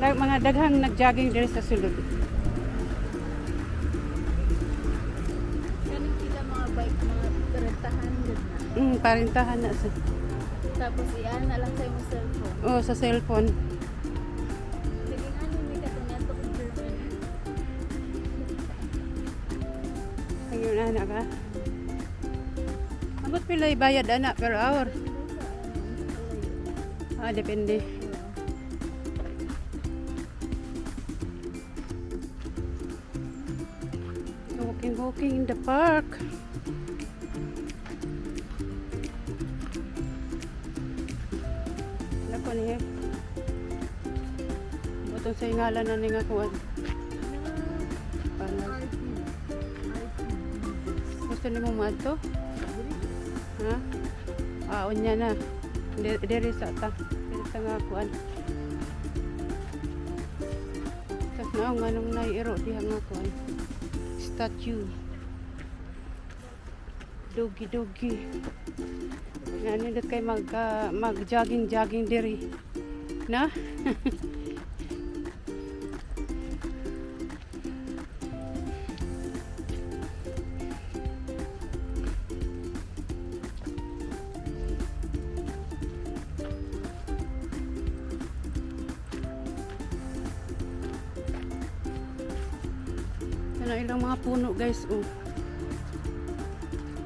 Mga daghang nag-jogging diri sa sulod. Kaning sila mga bike, mga rentahan gud na. Parintahan na sa. Tapos iyan na lang sa imong cellphone. Oh, sa cellphone. Sige nga ni may katunato kung German. Ayun ana ka. Abot pila bayad ana per hour. Depende. Walking in the park. Nako niya. Butong sa ngalan na nga kuan. Gusto ni mo madto? Ha? Unya na. Diri sa ta. Diri sa nga kuan. Tas na nga nung naiiro diha nga kuan. Statue. Dogi. Yan nindot kay mag-jogging diri. Na? Ano ilang mga puno guys, oh.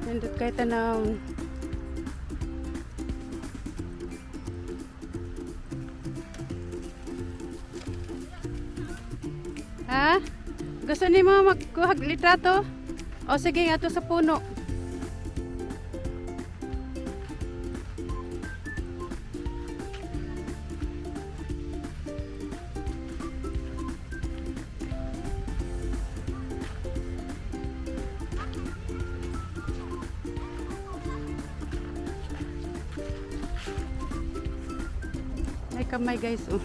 Nandot kay tanaw. Ha? Gusto ni mo magkuhag litrato? O sige, ato sa puno. May kamay guys, oh.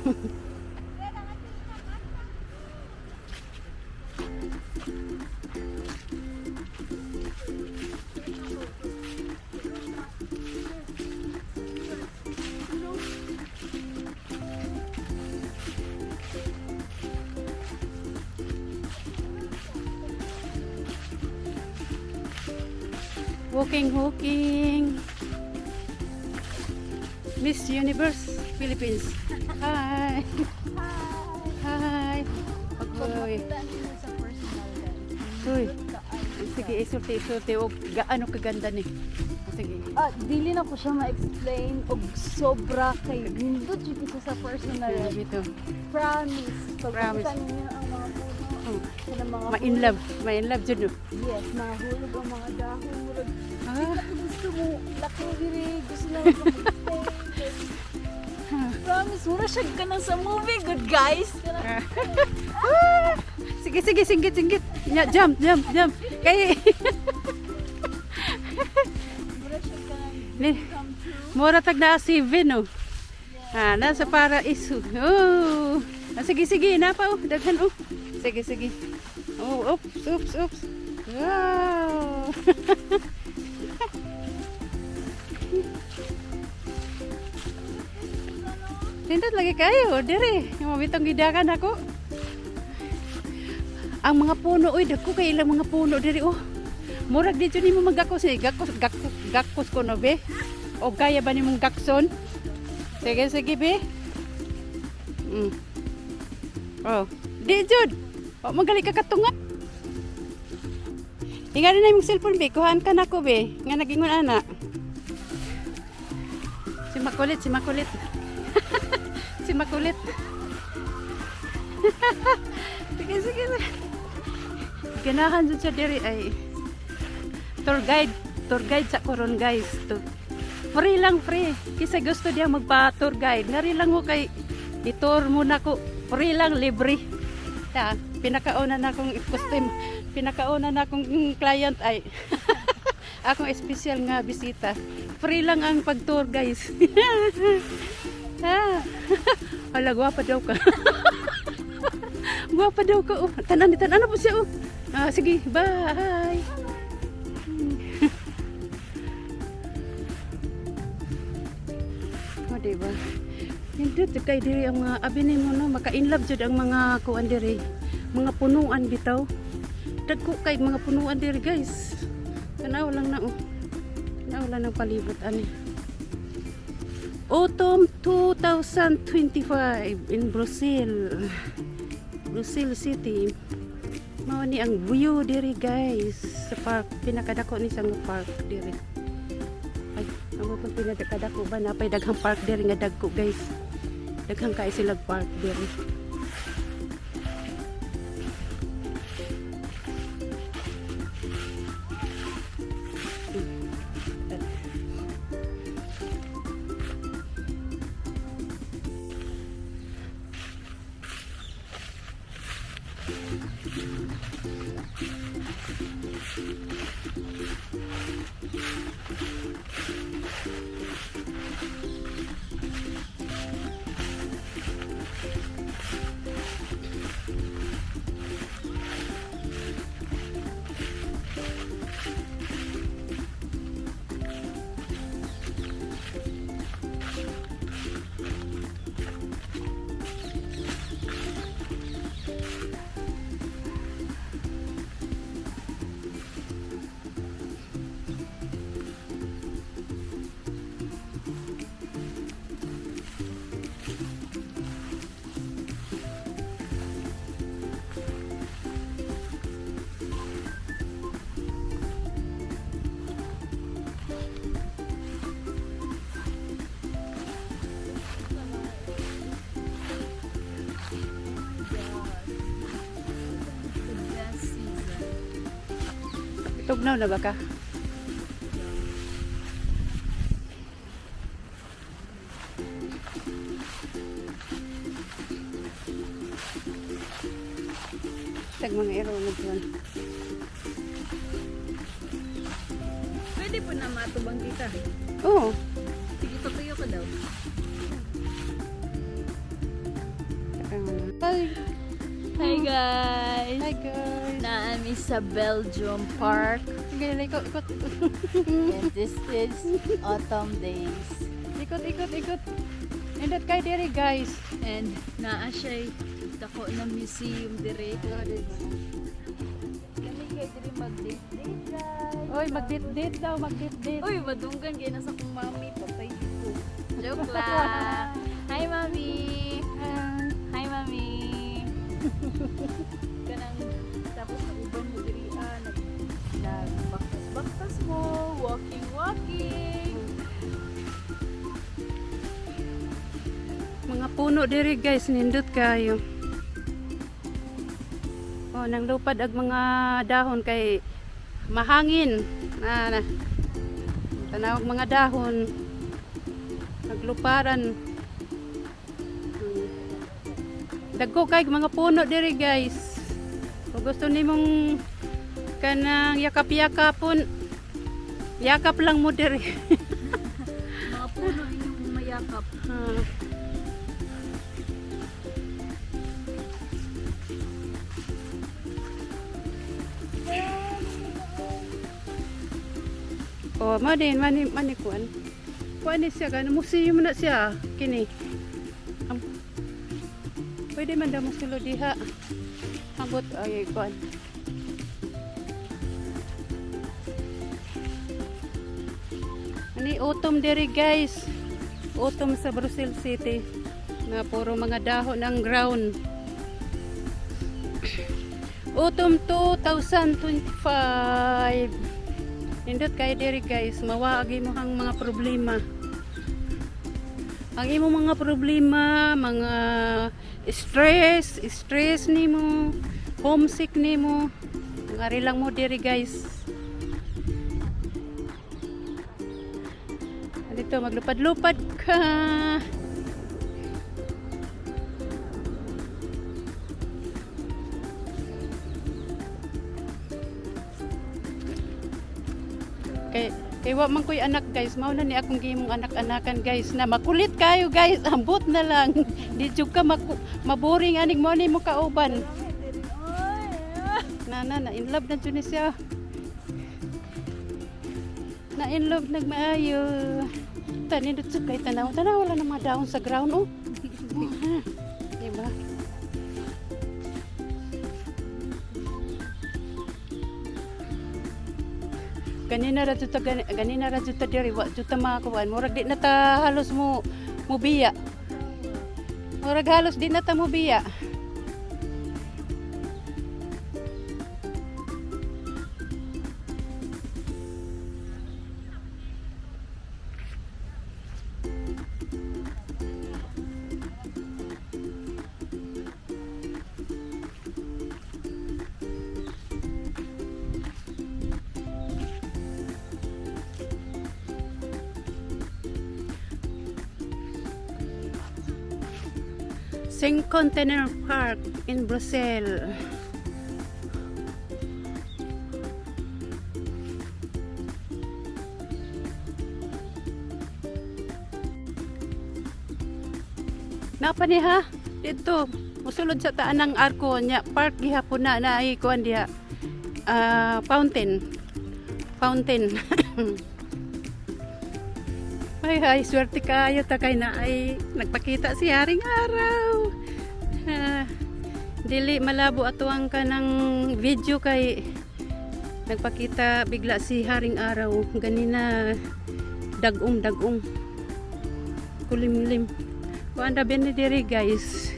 Walking. Miss Universe Philippines. Hi. Hi. Pagboy. Sa personal guys. Uy. Sige, isulti og gaano kaganda ni. Sige. Dili na ko siya ma-explain og sobra kay nindot jud isa sa personal. Ito. Promise. Promise. Pagkutan niyo ang mga puno. Sa mga Ma-in-love jud no. Yes, nahulog ang mga dahon. Murag, Ah, gusto mo, laki diri, gusto na mag-stay. Promise, mura siya ka na sa movie. Good guys. sige, singgit. Ya, jump. Kay Mura siya ka ni come true. mura tag na CV no. Nasa paraiso. Oh. Sige, napa oh, daghan oh. Sige. Oh, oops. Wow. Tindot lagi kayo, dire. Mabitong gidakan ako. Ang mga puno, oy, dako kay ilang mga puno dire oh. Murag dito nimo magakos ni gakos ko no be. O kaya ba nimong gakson? Sige be. Oh, di jud. O magali ka katunga. Ingat na yung cellphone be, kuhaan ka na ko be. Nga nagingon ana. Si makulit. Si makulit. Sige. Ganahan dyan siya diri ay tour guide sa koron guys. Free lang. Kisa gusto diya magpa-tour guide. Ngari lang mo kay i-tour muna ko. Free lang, libre. Pinakauna na akong costume. Pinakauna na akong client ay akong special nga bisita. Free lang ang pag-tour guys. Hala, gwapa daw ka. Gwapa daw ka. Oh. Tanan po siya. Oh. Sige, bye. O, diba? Hindi kay diri ang mga abini mo no, maka-inlove jud ang mga kuan diri. Mga punuan bitaw. Dagko kay mga punuan diri guys. Tanaw lang na oh. Tanaw lang ng palibot ani. Autumn 2025 in Brazil. Brazil City. Mao ni ang view diri guys sa park. Pinakadako ni sang park diri. Ay, amo pag pinakadako ba napay daghang park diri nga dagko guys. Daghang kay sila park diri. Tugnaw na ba ka? Tag mga ero na dyan. Pwede po na matubang kita. Oo. Sige, tutuyo ka daw. Hi. Hi guys! Hi guys. Naami sa Belgium Park. Sige, ikot, ikot. And this is autumn days. Ikot, ikot, ikot. Indot kay diri guys. And naa siya dako na museum dire. Kami kay dire mag-date guys. Oy, mag-date daw, mag-date. Uy, madunggan kay nasa kong mami, patay ko. Joke lang. Hi mami. Hi mami. Kanang tapos na ubang mo diri nagbaktas-baktas mo, walking. Mga puno diri guys, nindot kayo. Oh, nang lupad ag mga dahon kay mahangin. Na. Tanawag mga dahon. Nagluparan. Dagko kay mga puno diri guys. Kung gusto nimong kanang yakap-yakapon, yakap lang mo diri. Mga puno inyong mayakap. Oh, mani kuan. Kuan ni siya kan museum na siya kini. Pwede man daw musulo diha. Abot ay kuan. Ani autumn diri guys. Autumn sa Brazil City. Na puro mga dahon ng ground. Autumn 2025. Nindot kay diri guys, mawagi mo ang mga problema. Ang imo mga problema, mga stress nimo, homesick nimo, ngari lang mo diri guys. Dito maglupad-lupad ka. Kay wa man ko'y anak guys, mao na ni akong gimong anak-anakan guys na makulit kayo guys, ambot na lang. Di jud ka maboring aning mo ni mo kauban. Na in love na jud ni siya. Na in love nagmaayo. Tani dito kay tanaw wala na mga daon sa ground oh. Diba? Ganina ra juta diri wa juta makakuan. Murag di na ta halos mo biya. Murag halos di na ta mo biya. Cinquentennial Park in Brussels. Napa ni ha? Dito, musulod sa taan ng arko nya park gihapon na ay kuan diha. Fountain. Ay, swerte kayo ta kay na ay nagpakita si Haring Araw. Dili malabo atuang ka ng video kay nagpakita bigla si Haring Araw. Ganina dagong. Kulimlim. Kuan ra ni diri guys.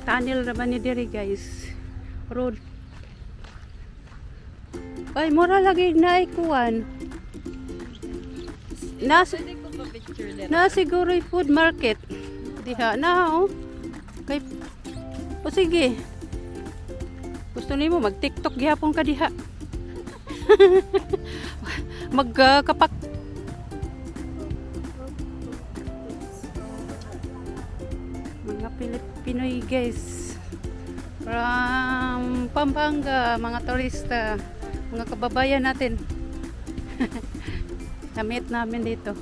Tunnel ra ni diri guys. Road. Ay, mura lagi na ikuan. Na siguro yung food market. Diha na oh. Kay o sige. Gusto nimo mag TikTok gihapon ka diha. Magkapak mga Pinoy guys. From Pampanga, mga turista, mga kababayan natin. Namit namin dito.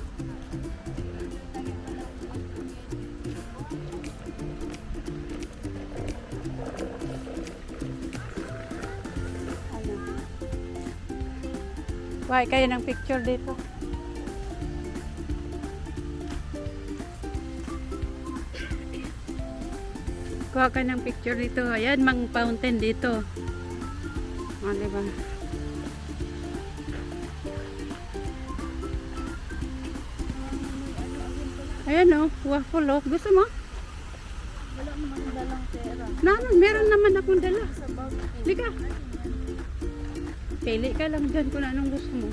Why kayo ng picture dito? Kuha ka ng picture dito. Ayan, mang fountain dito. O, diba? Ayan o, waffle o. Gusto mo? Wala naman dalang pera. Meron naman akong dala. Sa bag. Liga. Pili ka lang dyan kung anong gusto mo.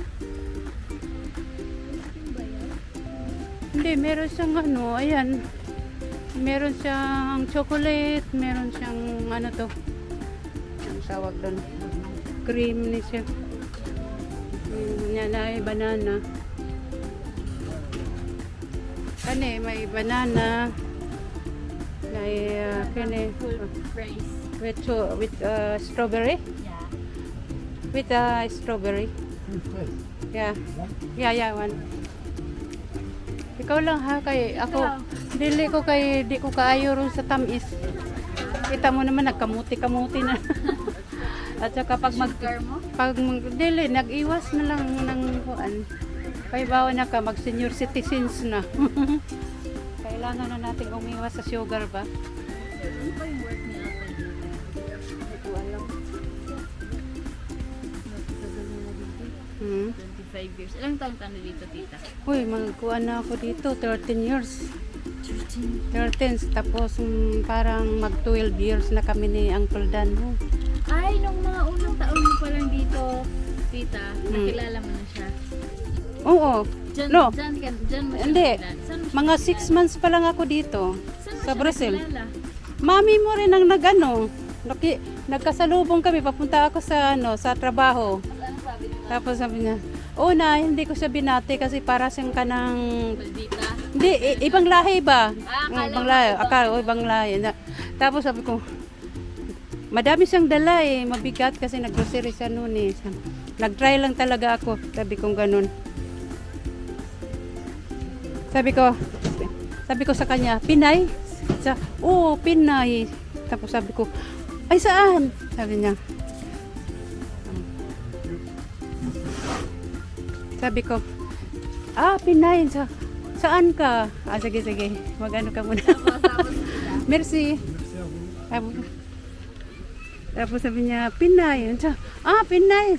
Hindi, meron siyang ano, ayan. Meron siyang chocolate, meron siyang ano to. Ang tawag doon. Cream ni siya. Yan ay banana. Kani, may banana. May kani Rice. with strawberry. Yeah. With strawberry. Yeah. Yeah, one. Ikaw lang ha kay ako. Di ko kaayo ron sa tamis. Kita mo naman nagkamuti-kamuti na. At saka pag dili nag-iwas na lang ng kuan. Kay bawa na ka mag senior citizens na. Kailangan na nating umiwas sa sugar ba? Ano pa yung work niya ako? Hindi ko alam. Nagtagal na dito. 25 years. Ilang taon ka na dito, tita? Uy, magkuan na ako dito 13 years. 13. 13 tapos parang mag 12 years na kami ni Uncle Dan. Ay, nung mga unang taon mo pa lang dito, tita, nakilala mo na siya. Oo. Diyan, No. Diyan mo siya Hindi. nakilala. Saan mo siya Mga nakilala? 6 months pa lang ako dito. Saan mo Sa siya Brazil. nakilala? Mami mo rin ang nagano. Nagkasalubong kami papunta ako sa trabaho. Ano sabi niya? Tapos sabi niya, "Una, hindi ko siya binati kasi para siyang kanang Maldita? hindi ibang lahi ba?" Akala Ibang mo lahi, ibang akala ko ibang lahi. Tapos sabi ko, madami siyang dala mabigat kasi nag-grocery siya noon Nag-try lang talaga ako, sabi kong ganun. Sabi ko sa kanya, Pinay? Oo, Pinay. Tapos sabi ko, ay saan? Sabi niya. Sabi ko, Pinay. saan ka? Ah, sige, sige. Mag-ano ka muna. Tapos sila. Merci. Tapos sabi niya, Pinay. Pinay.